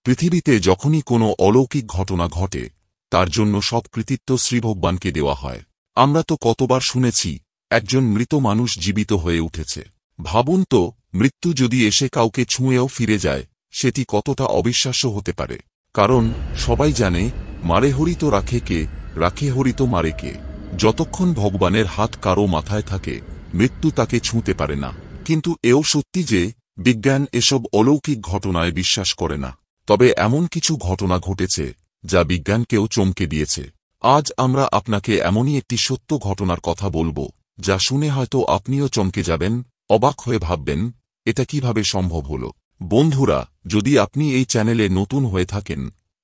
পৃথিবীতে যখনই কোনো অলৌকিক ঘটনা ঘটে তার জন্য সব কৃতিত্ব শ্রীভগবানকে দেওয়া হয়। আমরা তো কতবার শুনেছি একজন মৃত মানুষ জীবিত হয়ে উঠেছে। ভাবুন তো, মৃত্যু যদি এসে কাউকে ছুঁয়েও ফিরে যায় সেটি কতটা অবিশ্বাস্য হতে পারে। কারণ সবাই জানে, মারে হরি তো রাখে কে, রাখে হরি তো মারে কে। যতক্ষণ ভগবানের হাত কারো মাথায় থাকে মৃত্যু তাকে ছুঁতে পারে না। কিন্তু এও সত্যি যে বিজ্ঞান এসব অলৌকিক ঘটনায় বিশ্বাস করে না। তবে এমন কিছু ঘটনা ঘটেছে যা বিজ্ঞানকেও চমকে দিয়েছে। আজ আমরা আপনাকে এমনই একটি সত্য ঘটনার কথা বলবো যা শুনে হয়তো আপনিও চমকে যাবেন, অবাক হয়ে ভাববেন এটা কিভাবে সম্ভব হলো। বন্ধুরা, যদি আপনি এই চ্যানেলে নতুন হয়ে থাকেন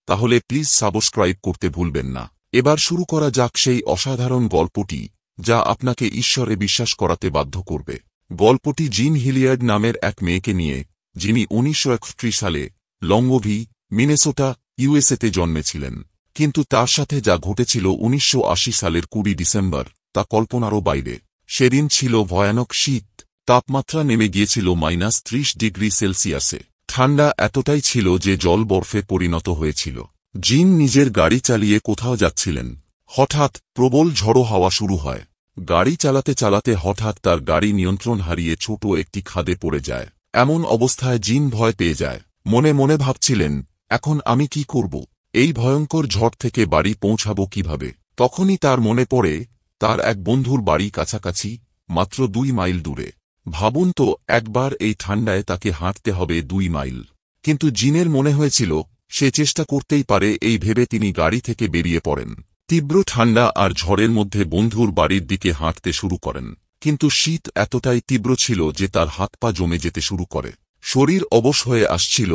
তাহলে প্লিজ সাবস্ক্রাইব করতে ভুলবেন না। এবার শুরু করা যাক সেই অসাধারণ গল্পটি যা আপনাকে ঈশ্বরে বিশ্বাস করাতে বাধ্য করবে। গল্পটি জিন হিলিয়ার্ড নামের এক মেয়েকে নিয়ে, যিনি 1931 সালে লংওভি, মিনেসোটা, ইউএসএতে জন্মেছিলেন। কিন্তু তার সাথে যা ঘটেছিল 1980 সালের 20 ডিসেম্বর তা কল্পনারও বাইরে। সেদিন ছিল ভয়ানক শীত। তাপমাত্রা নেমে গিয়েছিল -30°C। ঠান্ডা এতটাই ছিল যে জল বরফে পরিণত হয়েছিল। জিন নিজের গাড়ি চালিয়ে কোথাও যাচ্ছিলেন। হঠাৎ প্রবল ঝড়ো হাওয়া শুরু হয়। গাড়ি চালাতে চালাতে হঠাৎ তার গাড়ি নিয়ন্ত্রণ হারিয়ে ছোট একটি খাদে পড়ে যায়। এমন অবস্থায় জিন ভয় পেয়ে যায়। মনে মনে ভাবছিলেন, এখন আমি কি করব? এই ভয়ঙ্কর ঝড় থেকে বাড়ি পৌঁছাব কিভাবে? তখনই তার মনে পড়ে তার এক বন্ধুর বাড়ি কাছাকাছি, মাত্র 2 মাইল দূরে। ভাবুন তো, একবার এই ঠান্ডায় তাকে হাঁটতে হবে 2 মাইল। কিন্তু জিনের মনে হয়েছিল সে চেষ্টা করতেই পারে। এই ভেবে তিনি গাড়ি থেকে বেরিয়ে পড়েন। তীব্র ঠান্ডা আর ঝড়ের মধ্যে বন্ধুর বাড়ির দিকে হাঁটতে শুরু করেন। কিন্তু শীত এতটাই তীব্র ছিল যে তার হাত পা জমে যেতে শুরু করে। শরীর অবশ হয়ে আসছিল,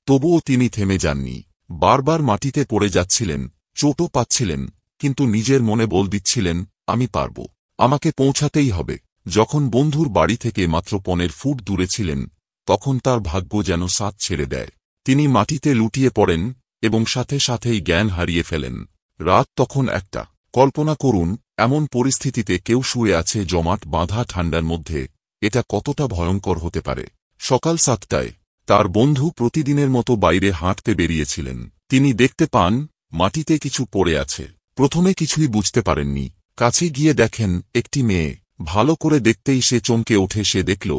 তবুও তিনি থেমে যাননি। বারবার মাটিতে পড়ে যাচ্ছিলেন, চোটও পাচ্ছিলেন, কিন্তু নিজের মনে বল দিচ্ছিলেন, আমি পারব, আমাকে পৌঁছাতেই হবে। যখন বন্ধুর বাড়ি থেকে মাত্র 15 ফুট দূরে ছিলেন তখন তার ভাগ্য যেন সাথ ছেড়ে দেয়। তিনি মাটিতে লুটিয়ে পড়েন এবং সাথে সাথেই জ্ঞান হারিয়ে ফেলেন। রাত তখন 1টা। কল্পনা করুন, এমন পরিস্থিতিতে কেউ শুয়ে আছে জমাট বাঁধা ঠান্ডার মধ্যে। এটা কতটা ভয়ঙ্কর হতে পারে। সকাল 7টায় তার বন্ধু প্রতিদিনের মতো বাইরে হাঁটতে বেরিয়েছিলেন। তিনি দেখতে পান মাটিতে কিছু পড়ে আছে। প্রথমে কিছুই বুঝতে পারেননি। কাছে গিয়ে দেখেন একটি মেয়ে। ভালো করে দেখতেই সে চমকে ওঠে। সে দেখল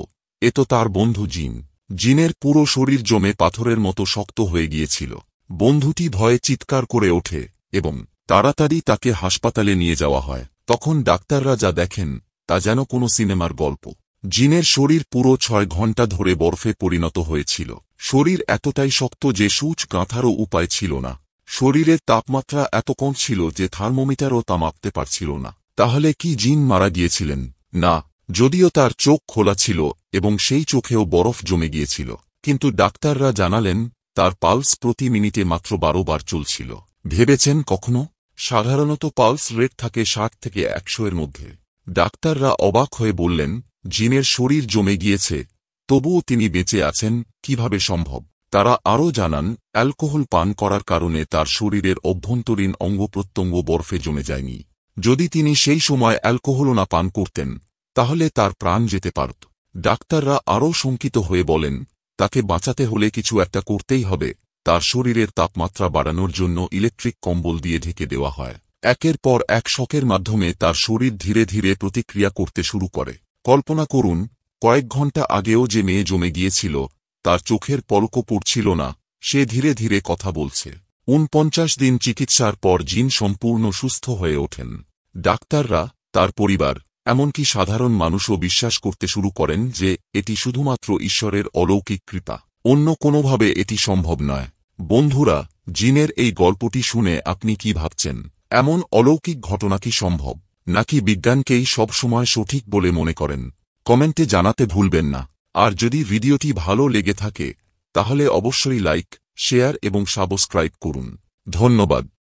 এ তো তার বন্ধু জিন। জিনের পুরো শরীর জমে পাথরের মতো শক্ত হয়ে গিয়েছিল। বন্ধুটি ভয়ে চিৎকার করে ওঠে এবং তাড়াতাড়ি তাকে হাসপাতালে নিয়ে যাওয়া হয়। তখন ডাক্তাররা যা দেখেন তা যেন কোনো সিনেমার গল্প। জিনের শরীর পুরো 6 ঘন্টা ধরে বরফে পরিণত হয়েছিল। শরীর এতটাই শক্ত যে সূচ গাঁথারও উপায় ছিল না। শরীরের তাপমাত্রা এত কম ছিল যে থার্মোমিটারও তা মাপতে পারছিল না। তাহলে কি জিন মারা গিয়েছিলেন? না, যদিও তার চোখ খোলা ছিল এবং সেই চোখেও বরফ জমে গিয়েছিল। কিন্তু ডাক্তাররা জানালেন তার পালস প্রতি মিনিটে মাত্র 12 বার চলছিল। ভেবেছেন কখনো? সাধারণত পালস রেট থাকে 60 থেকে 100 এর মধ্যে। ডাক্তাররা অবাক হয়ে বললেন, জিনের শরীর জমে গিয়েছে, তবুও তিনি বেঁচে আছেন কিভাবে সম্ভব? তারা আরও জানান, অ্যালকোহল পান করার কারণে তার শরীরের অভ্যন্তরীণ অঙ্গপ্রত্যঙ্গ বরফে জমে যায়নি। যদি তিনি সেই সময় অ্যালকোহলও না পান করতেন তাহলে তার প্রাণ যেতে পারত। ডাক্তাররা আরও শঙ্কিত হয়ে বলেন, তাকে বাঁচাতে হলে কিছু একটা করতেই হবে। তার শরীরের তাপমাত্রা বাড়ানোর জন্য ইলেকট্রিক কম্বল দিয়ে ঢেকে দেওয়া হয়। একের পর এক শকের মাধ্যমে তার শরীর ধীরে ধীরে প্রতিক্রিয়া করতে শুরু করে। কল্পনা করুন, কয়েক ঘন্টা আগেও যে মেয়ে জমে গিয়েছিল তার চোখের পলকও পড়ছিল না, সে ধীরে ধীরে কথা বলছে। 49 দিন চিকিৎসার পর জিন সম্পূর্ণ সুস্থ হয়ে ওঠেন। ডাক্তাররা, তার পরিবার, এমনকি সাধারণ মানুষও বিশ্বাস করতে শুরু করেন যে এটি শুধুমাত্র ঈশ্বরের অলৌকিক কৃপা। অন্য কোনোভাবে এটি সম্ভব নয়। বন্ধুরা, জিনের এই গল্পটি শুনে আপনি কি ভাবছেন? এমন অলৌকিক ঘটনা কি সম্ভব, নাকি বিজ্ঞানকেই সবসময় সঠিক বলে মনে করেন? কমেন্টে জানাতে ভুলবেন না। আর যদি ভিডিওটি ভালো লেগে থাকে তাহলে অবশ্যই লাইক, শেয়ার এবং সাবস্ক্রাইব করুন। ধন্যবাদ।